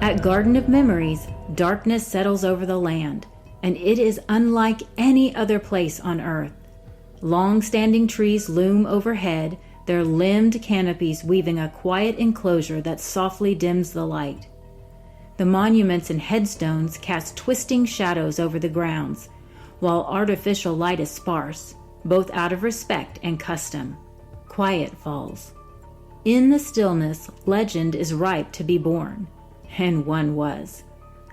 At Garden of Memories, darkness settles over the land, and it is unlike any other place on Earth. Long-standing trees loom overhead, their limbed canopies weaving a quiet enclosure that softly dims the light. The monuments and headstones cast twisting shadows over the grounds, while artificial light is sparse, both out of respect and custom. Quiet falls. In the stillness, legend is ripe to be born. And one was.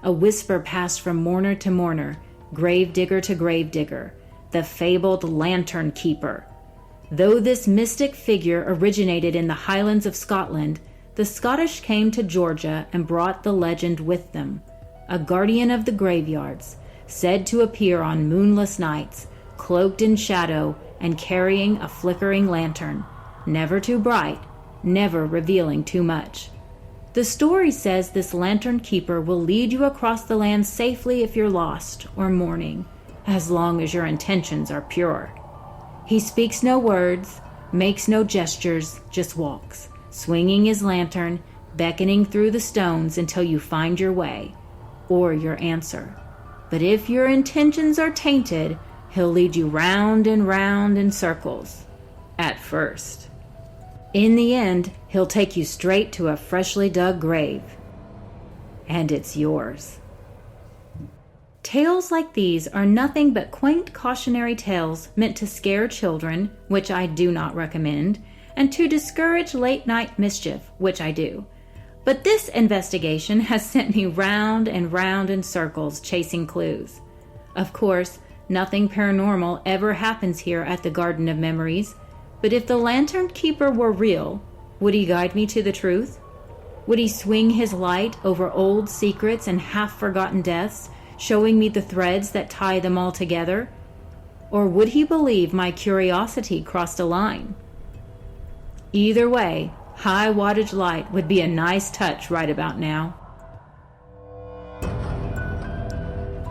A whisper passed from mourner to mourner, grave digger to grave digger, the fabled lantern keeper. Though this mystic figure originated in the Highlands of Scotland, the Scottish came to Georgia and brought the legend with them. A guardian of the graveyards, said to appear on moonless nights, cloaked in shadow and carrying a flickering lantern, never too bright, never revealing too much. The story says this lantern keeper will lead you across the land safely if you're lost or mourning, as long as your intentions are pure. He speaks no words, makes no gestures, just walks, swinging his lantern, beckoning through the stones until you find your way, or your answer. But if your intentions are tainted, he'll lead you round and round in circles. At first. In the end, he'll take you straight to a freshly dug grave. And it's yours. Tales like these are nothing but quaint cautionary tales meant to scare children, which I do not recommend, and to discourage late-night mischief, which I do. But this investigation has sent me round and round in circles chasing clues. Of course, nothing paranormal ever happens here at the Garden of Memories, but if the lantern keeper were real, would he guide me to the truth? Would he swing his light over old secrets and half-forgotten deaths, showing me the threads that tie them all together? Or would he believe my curiosity crossed a line? Either way, high wattage light would be a nice touch right about now.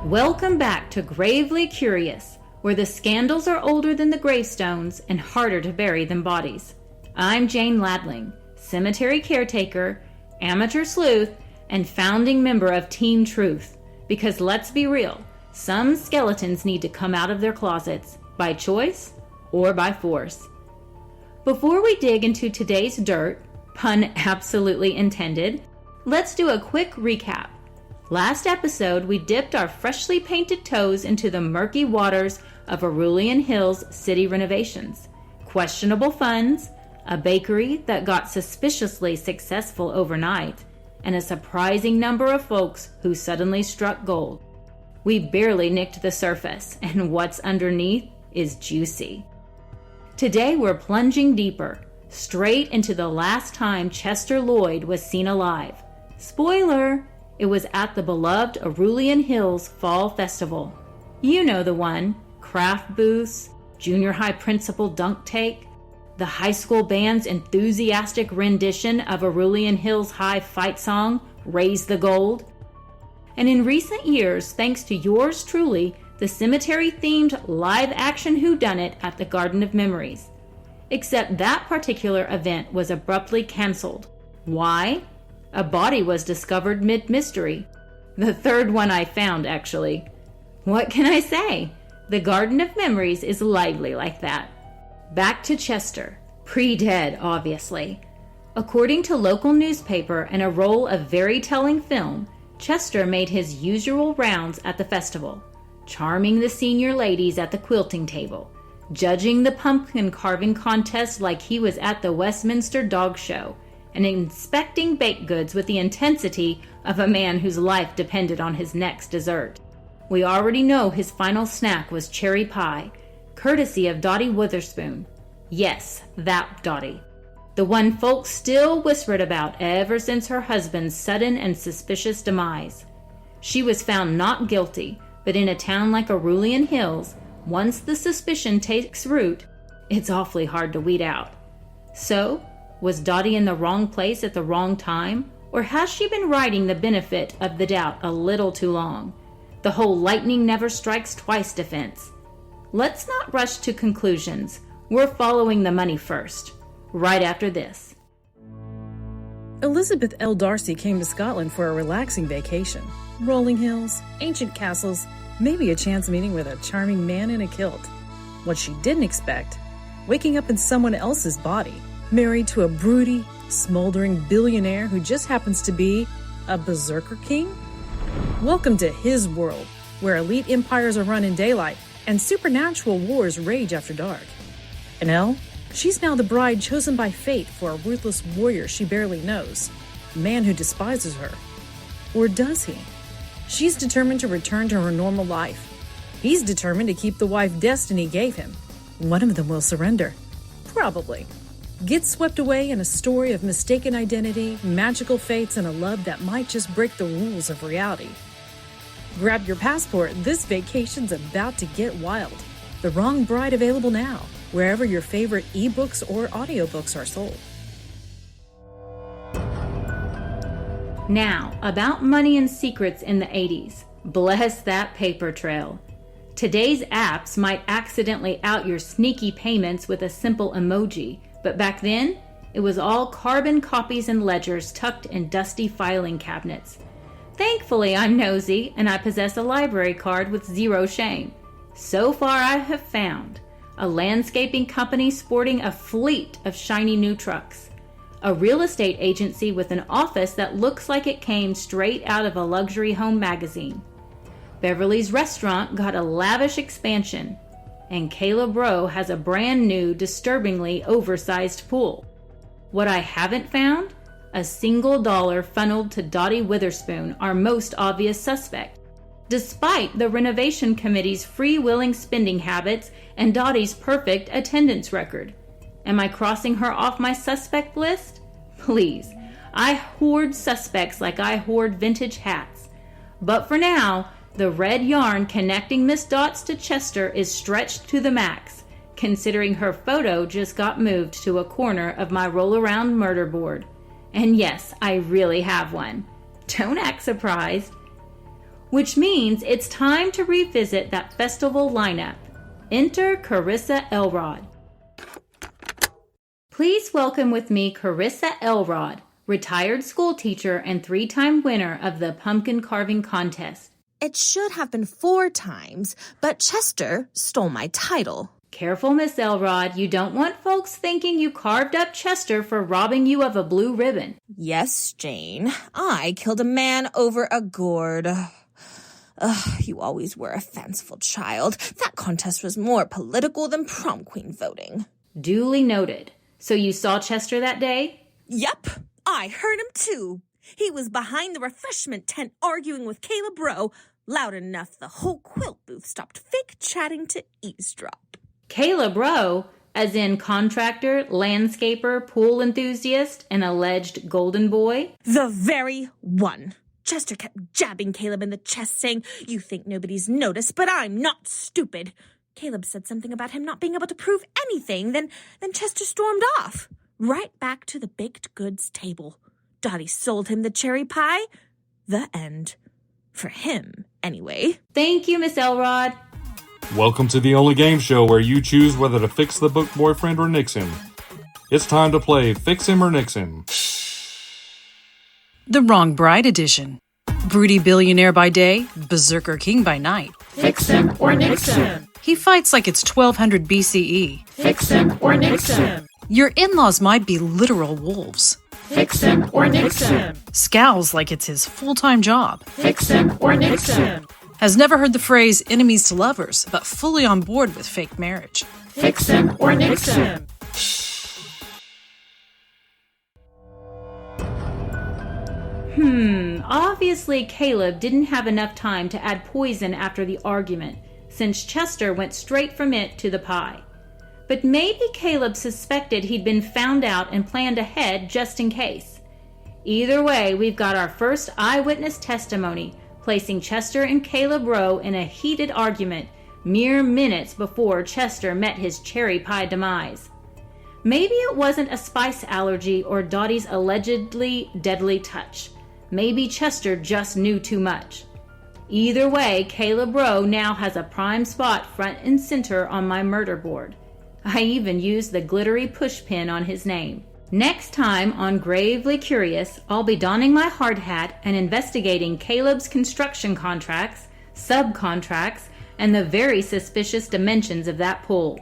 Welcome back to Gravely Curious, where the scandals are older than the gravestones and harder to bury than bodies. I'm Jane Ladling, cemetery caretaker, amateur sleuth, and founding member of Team Truth. Because let's be real, some skeletons need to come out of their closets, by choice or by force. Before we dig into today's dirt, pun absolutely intended, let's do a quick recap. Last episode, we dipped our freshly painted toes into the murky waters of Cerulean Hills city renovations, questionable funds, a bakery that got suspiciously successful overnight, and a surprising number of folks who suddenly struck gold. We barely nicked the surface, and what's underneath is juicy. Today we're plunging deeper, straight into the last time Chester Lloyd was seen alive. Spoiler! It was at the beloved Cerulean Hills Fall Festival. You know the one. Craft booths, junior high principal dunk take, the high school band's enthusiastic rendition of Cerulean Hills High fight song, Raise the Gold. And in recent years, thanks to yours truly, the cemetery-themed live-action whodunit at the Garden of Memories. Except that particular event was abruptly canceled. Why? A body was discovered mid-mystery. The third one I found, actually. What can I say? The Garden of Memories is lively like that. Back to Chester. Pre-dead, obviously. According to local newspaper and a roll of very telling film, Chester made his usual rounds at the festival, charming the senior ladies at the quilting table, judging the pumpkin carving contest like he was at the Westminster Dog Show, and inspecting baked goods with the intensity of a man whose life depended on his next dessert. We already know his final snack was cherry pie, courtesy of Dottie Witherspoon. Yes, that Dottie. The one folks still whispered about ever since her husband's sudden and suspicious demise. She was found not guilty, but in a town like Cerulean Hills, once the suspicion takes root, it's awfully hard to weed out. So, was Dottie in the wrong place at the wrong time, or has she been riding the benefit of the doubt a little too long? The whole lightning never strikes twice defense. Let's not rush to conclusions. We're following the money first, right after this. Elizabeth L. Darcy came to Scotland for a relaxing vacation. Rolling hills, ancient castles, maybe a chance meeting with a charming man in a kilt. What she didn't expect, waking up in someone else's body, married to a broody, smoldering billionaire who just happens to be a berserker king? Welcome to his world, where elite empires are run in daylight and supernatural wars rage after dark. And Elle? She's now the bride chosen by fate for a ruthless warrior she barely knows, a man who despises her. Or does he? She's determined to return to her normal life. He's determined to keep the wife destiny gave him. One of them will surrender. Probably. Get swept away in a story of mistaken identity, magical fates, and a love that might just break the rules of reality. Grab your passport, this vacation's about to get wild. The Wrong Bride available now, wherever your favorite ebooks or audiobooks are sold. Now, about money and secrets in the 80s. Bless that paper trail. Today's apps might accidentally out your sneaky payments with a simple emoji, but back then, it was all carbon copies and ledgers tucked in dusty filing cabinets. Thankfully, I'm nosy and I possess a library card with zero shame. So far, I have found a landscaping company sporting a fleet of shiny new trucks, a real estate agency with an office that looks like it came straight out of a luxury home magazine. Beverly's restaurant got a lavish expansion, and Caleb Rowe has a brand new, disturbingly oversized pool. What I haven't found? A single dollar funneled to Dottie Witherspoon, our most obvious suspect, despite the renovation committee's freewheeling spending habits and Dottie's perfect attendance record. Am I crossing her off my suspect list? Please, I hoard suspects like I hoard vintage hats. But for now, the red yarn connecting Miss Dots to Chester is stretched to the max, considering her photo just got moved to a corner of my roll-around murder board. And yes, I really have one. Don't act surprised. Which means it's time to revisit that festival lineup. Enter Carissa Elrod. Please welcome with me Carissa Elrod, retired school teacher and 3-time winner of the pumpkin carving contest. It should have been 4 times, but Chester stole my title. Careful, Miss Elrod. You don't want folks thinking you carved up Chester for robbing you of a blue ribbon. Yes, Jane. I killed a man over a gourd. You always were a fanciful child. That contest was more political than prom queen voting. Duly noted. So you saw Chester that day? Yep, I heard him too. He was behind the refreshment tent arguing with Caleb Rowe, loud enough the whole quilt booth stopped fake chatting to eavesdrop. Caleb Rowe, as in contractor, landscaper, pool enthusiast, and alleged golden boy? The very one. Chester kept jabbing Caleb in the chest, saying, "You think nobody's noticed, but I'm not stupid." Caleb said something about him not being able to prove anything, then Chester stormed off, right back to the baked goods table. Dottie sold him the cherry pie. The end. For him, anyway. Thank you, Miss Elrod. Welcome to the only game show where you choose whether to fix the book boyfriend or nix him. It's time to play Fix Him or Nix Him. The Wrong Bride edition. Broody billionaire by day, berserker king by night. Fix him or nix him. He fights like it's 1200 BCE. Fix him or nix him. Your in-laws might be literal wolves. Fix him or nix him. Scowls like it's his full-time job. Fix him or nix him. Has never heard the phrase enemies to lovers, but fully on board with fake marriage. Fix him or nix him. Obviously Caleb didn't have enough time to add poison after the argument, since Chester went straight from it to the pie. But maybe Caleb suspected he'd been found out and planned ahead just in case. Either way, we've got our first eyewitness testimony, placing Chester and Caleb Rowe in a heated argument mere minutes before Chester met his cherry pie demise. Maybe it wasn't a spice allergy or Dottie's allegedly deadly touch. Maybe Chester just knew too much. Either way, Caleb Rowe now has a prime spot front and center on my murder board. I even used the glittery push pin on his name. Next time on Gravely Curious, I'll be donning my hard hat and investigating Caleb's construction contracts, subcontracts, and the very suspicious dimensions of that pool.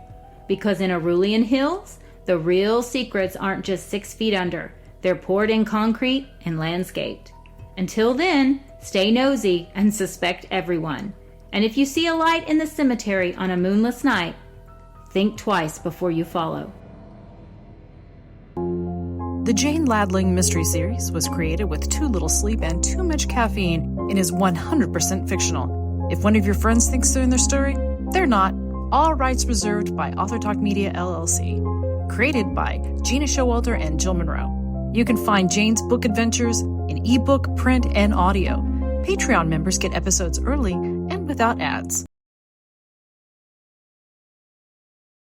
Because in Arulian Hills, the real secrets aren't just 6 feet under. They're poured in concrete and landscaped. Until then, stay nosy and suspect everyone. And if you see a light in the cemetery on a moonless night, think twice before you follow. The Jane Ladling Mystery Series was created with too little sleep and too much caffeine and is 100% fictional. If one of your friends thinks they're in their story, they're not. All rights reserved by Author Talk Media, LLC. Created by Gena, Showalter, and Jill Monroe. You can find Jane's book adventures in ebook, print, and audio. Patreon members get episodes early and without ads.